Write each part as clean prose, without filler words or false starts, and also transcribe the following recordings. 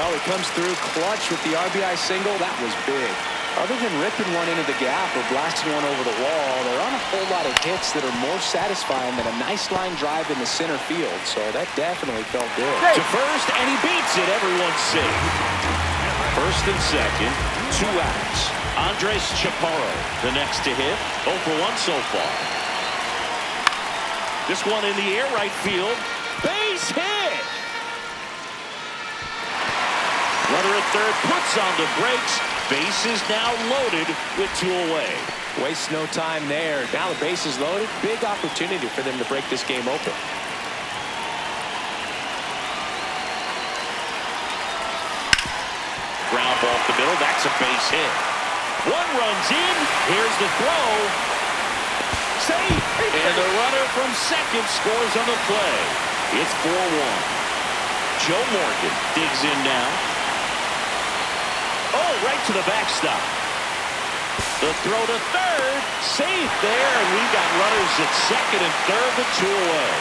Well, he comes through clutch with the RBI single. That was big. Other than ripping one into the gap or blasting one over the wall, there aren't a whole lot of hits that are more satisfying than a nice line drive in the center field. So that definitely felt good. To first, and he beats it. Everyone's safe. First and second, 2 outs. Andres Chaparro, the next to hit. 0 for 1 so far. This one in the air, right field. Base hit. Runner at third puts on the brakes. Base is now loaded with 2 away. Waste no time there. Now the base is loaded. Big opportunity for them to break this game open. Ground ball up the middle. That's a base hit. 1 runs in. Here's the throw. Safe. And the runner from second scores on the play. It's 4-1. Joe Morgan digs in now. Oh, right to the backstop. The throw to third. Safe there. And we've got runners at second and third with 2 away.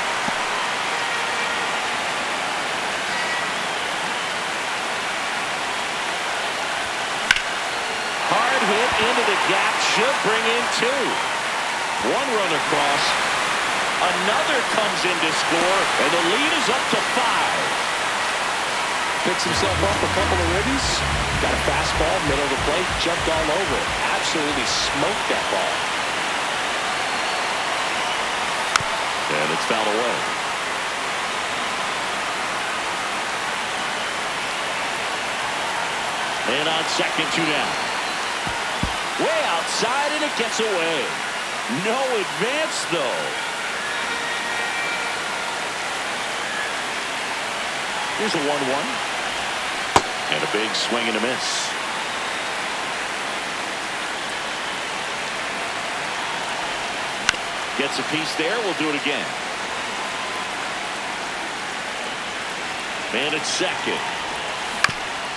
Hard hit into the gap. Should bring in 2. 1 run across. Another comes in to score. And the lead is up to 5. Picks himself up a couple of ribbies. Got a fastball, middle of the plate, jumped all over it. Absolutely smoked that ball. And it's fouled away. And on second, 2 down. Way outside, and it gets away. No advance, though. Here's a 1-1. And a big swing and a miss. Gets a piece there. We'll do it again. Man at second.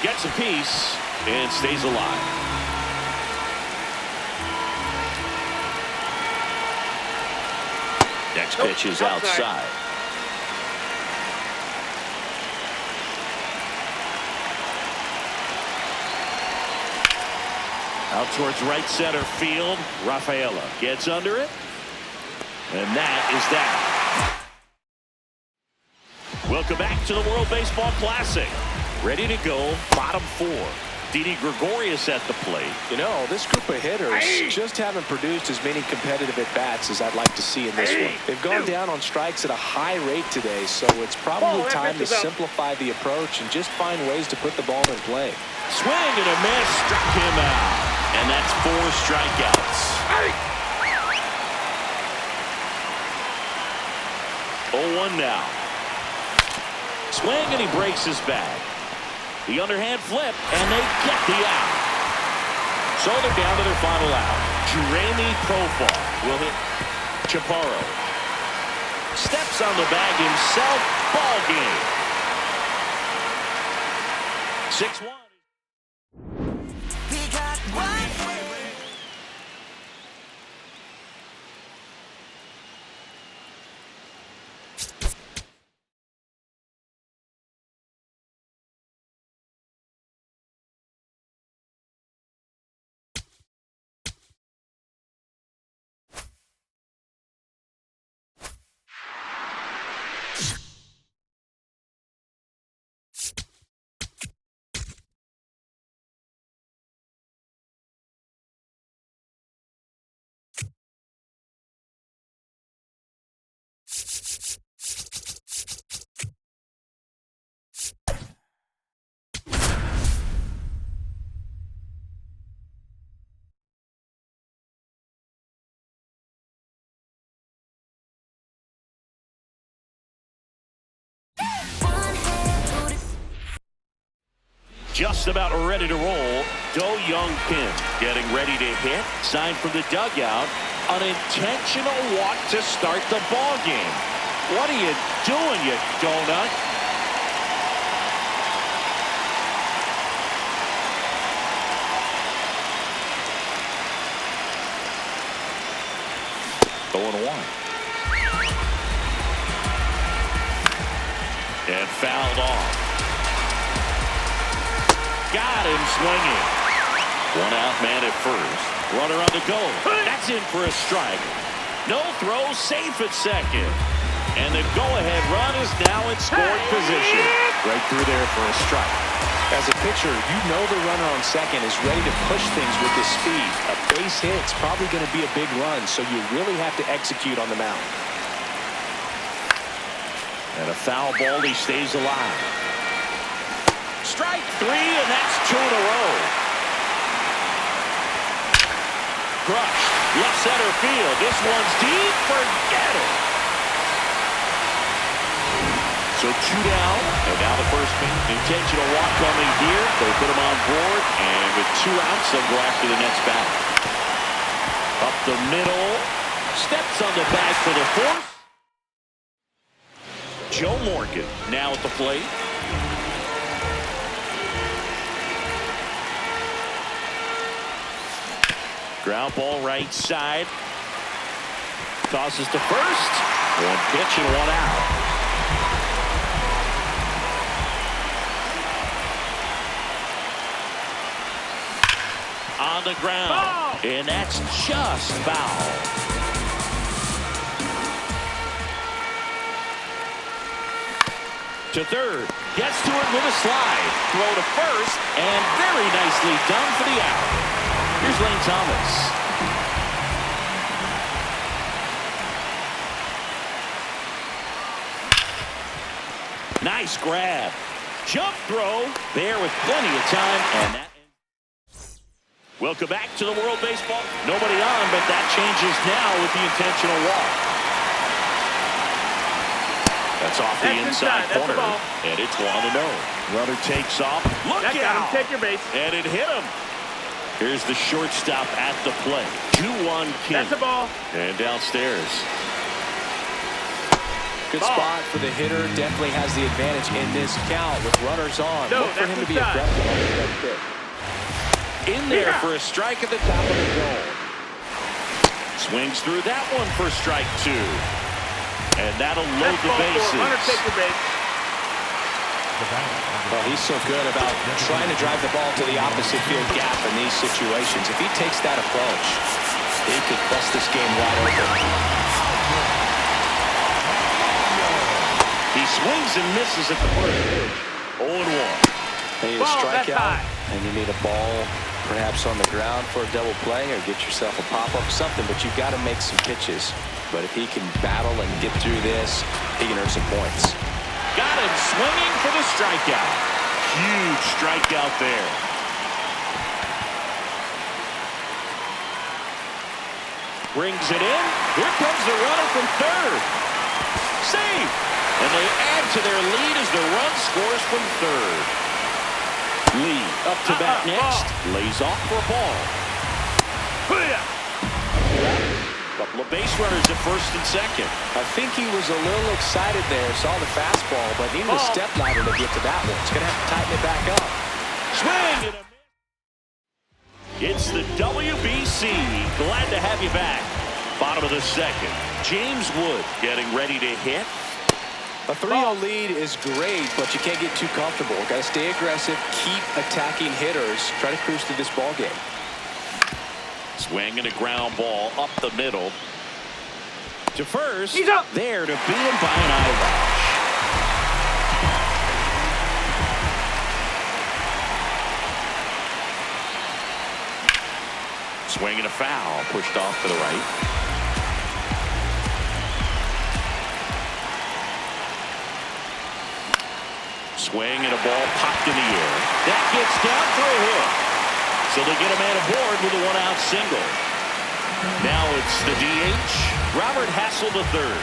Gets a piece and stays alive. Next pitch is outside. Out towards right center field. Rafaela gets under it. And that is that. Welcome back to the World Baseball Classic. Ready to go, bottom 4. Didi Gregorius at the plate. You know, this group of hitters just haven't produced as many competitive at-bats as I'd like to see in this one. They've gone down on strikes at a high rate today, so it's probably time to simplify the approach and just find ways to put the ball in play. Swing and a miss, struck him out. And that's 4 strikeouts. 0-1 now. Swing and he breaks his bag. The underhand flip, and they get the out. So they're down to their final out. Jeremy Profar will hit Chaparro. Steps on the bag himself. Ball game. 6-1. Just about ready to roll. Do-Young Kim getting ready to hit. Sign from the dugout. An intentional walk to start the ball game. What are you doing, you donut? And fouled off. got him swinging. One out man at first. Runner on the go. That's in for a strike. No throw, safe at second. And the go-ahead run is now in scoring position. Right through there for a strike. As a pitcher, you know the runner on second is ready to push things with his speed. A base hit's probably going to be a big run, so you really have to execute on the mound. And a foul ball, he stays alive. Strike three, and that's 2 in a row. Crushed. Left center field. This one's deep. Forget it. So 2 down, and now the first intentional walk coming here. They put him on board, and with 2 outs, they'll go after the next batter. Up the middle, steps on the bag for the fourth. Joe Morgan now at the plate. Ground ball right side. Tosses to first. 1 pitch and 1 out. On the ground. Ball. And that's just foul. To third. Gets to it with a slide. Throw to first. And very nicely done for the out. Here's Lane Thomas. Nice grab. Jump throw. There with plenty of time. And that. Welcome back to the World Baseball. Nobody on, but that changes now with the intentional walk. That's off the inside corner. And it's 1-0. Runner takes off. Look out! Take your base. And it hit him. Here's the shortstop at the plate. 2-1 King. That's a ball. And downstairs. Good spot for the hitter. Definitely has the advantage in this count with runners on. No, look for him to be aggressive. In there for a strike at the top of the zone. Swings through that one for strike 2. And that'll load the bases. Take your base. Well, he's so good about trying to drive the ball to the opposite field gap in these situations. If he takes that approach, he could bust this game wide open. He swings and misses at the first pitch. 0-1. They need a strikeout, and you need a ball perhaps on the ground for a double play or get yourself a pop-up, something, but you've got to make some pitches. But if he can battle and get through this, he can earn some points. Got him swinging for the strikeout. Huge strikeout there. Brings it in. Here comes the runner from third. Save! And they add to their lead as the run scores from third. Lee up to bat next. Lays off for a ball. Couple of base runners at first and second. I think he was a little excited there. Saw the fastball, but needed a step ladder to get to that one. He's going to have to tighten it back up. Swing and a miss. It's the WBC. Glad to have you back. Bottom of the second. James Wood getting ready to hit. A 3-0 lead is great, but you can't get too comfortable. Got to stay aggressive, keep attacking hitters, try to cruise through this ball game. Swing and a ground ball up the middle. To first. He's up. There to beat him by an eyelash. Swing and a foul. Pushed off to the right. Swing and a ball popped in the air. That gets down for a hit. So they get a man aboard with a 1-out single. Now it's the DH, Robert Hassel III.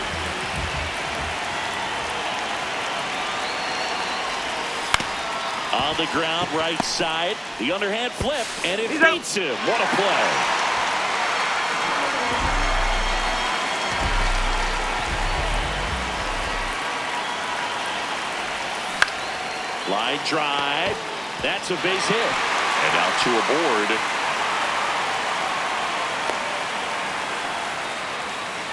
On the ground, right side. The underhand flip, and it beats him. What a play. Line drive. That's a base hit. And now 2 aboard.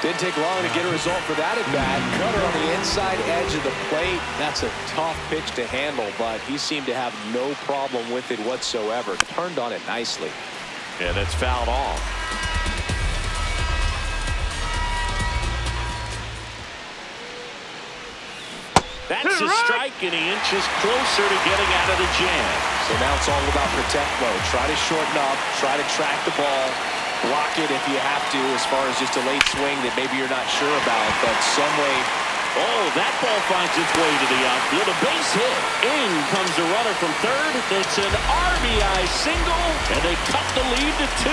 Didn't take long to get a result for that at bat. Cutter on the inside edge of the plate. That's a tough pitch to handle, but he seemed to have no problem with it whatsoever. Turned on it nicely. Yeah, that's fouled off. That's a strike, and he inches closer to getting out of the jam. So now it's all about protect mode. Try to shorten up, try to track the ball, block it if you have to, as far as just a late swing that maybe you're not sure about, but some way. Oh, that ball finds its way to the outfield. A base hit. In comes the runner from third. It's an RBI single, and they cut the lead to 2.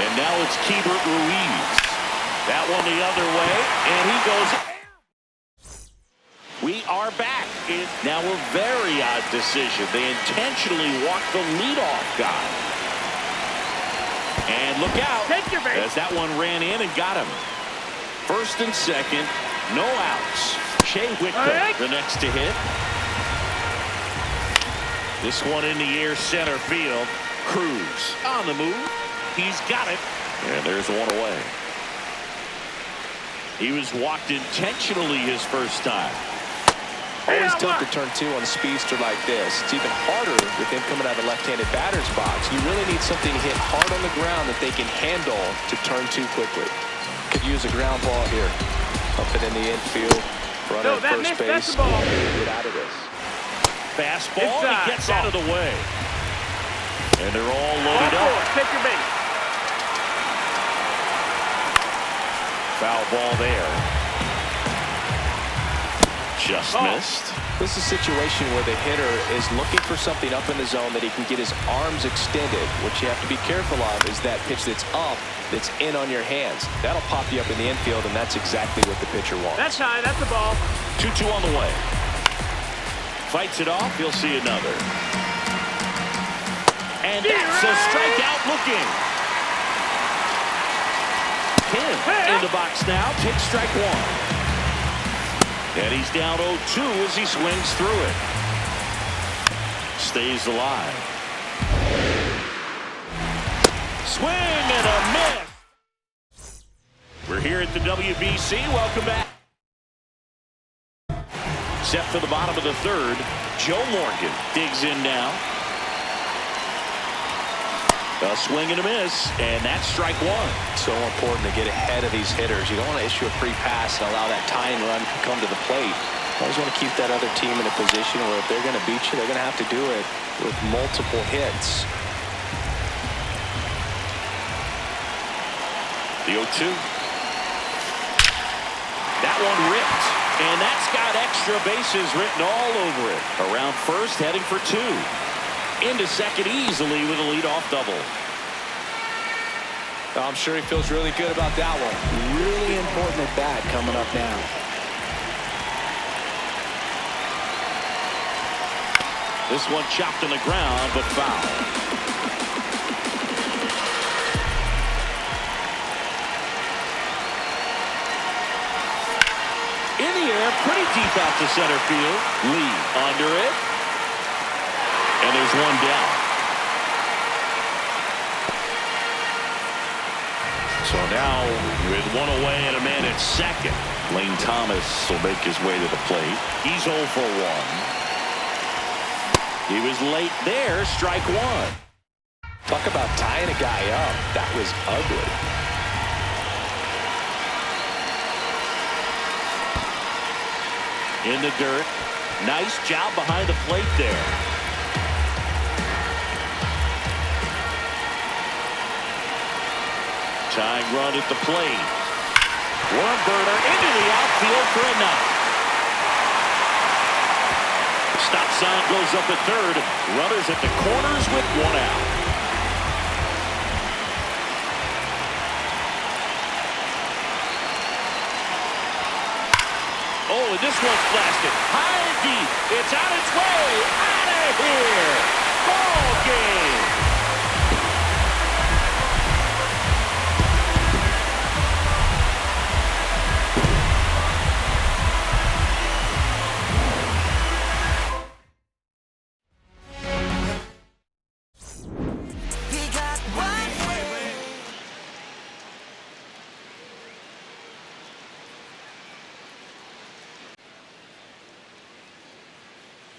And now it's Keibert Ruiz. That one the other way, and he goes. We are back. Now a very odd decision. They intentionally walked the leadoff guy. And look out, as that one ran in and got him. First and second, no outs. Shea Whitcomb, the next to hit. This one in the air, center field. Cruz on the move. He's got it. And there's one away. He was walked intentionally his first time. Always tough to turn 2 on a speedster like this. It's even harder with him coming out of the left-handed batter's box. You really need something to hit hard on the ground that they can handle to turn 2 quickly. Could use a ground ball here. Up it in the infield. Runner at first base. Get out of this. Fastball. He gets out of the way. And they're all loaded up. Take your base. Foul ball there. Just missed. This is a situation where the hitter is looking for something up in the zone that he can get his arms extended. What you have to be careful of is that pitch that's up, that's in on your hands. That'll pop you up in the infield, and that's exactly what the pitcher wants. That's high. That's the ball. 2-2 on the way. Fights it off. He'll see another. And that's a strikeout looking. Kim in the box now. Takes strike 1. And he's down 0-2 as he swings through it. Stays alive. Swing and a miss. We're here at the WBC. Welcome back. Set for the bottom of the third. Joe Morgan digs in now. A swing and a miss, and that's strike 1. So important to get ahead of these hitters. You don't want to issue a free pass and allow that tying run to come to the plate. You always want to keep that other team in a position where if they're going to beat you, they're going to have to do it with multiple hits. The 0-2. That one ripped, and that's got extra bases written all over it. Around first, heading for 2. Into second easily with a leadoff double. I'm sure he feels really good about that one. Really important at bat coming up now. This one chopped on the ground, but foul. In the air, pretty deep out to center field. Lee under it. And there's one down. So now, with one away and a man at second, Lane Thomas will make his way to the plate. He's 0 for 1. He was late there, strike 1. Talk about tying a guy up. That was ugly. In the dirt. Nice job behind the plate there. Tying run at the plate. Worm burner into the outfield for a knock. Stop sign goes up at third. Runners at the corners with 1 out. Oh, and this one's blasted. High and deep. It's on its way. Out of here. Ball game.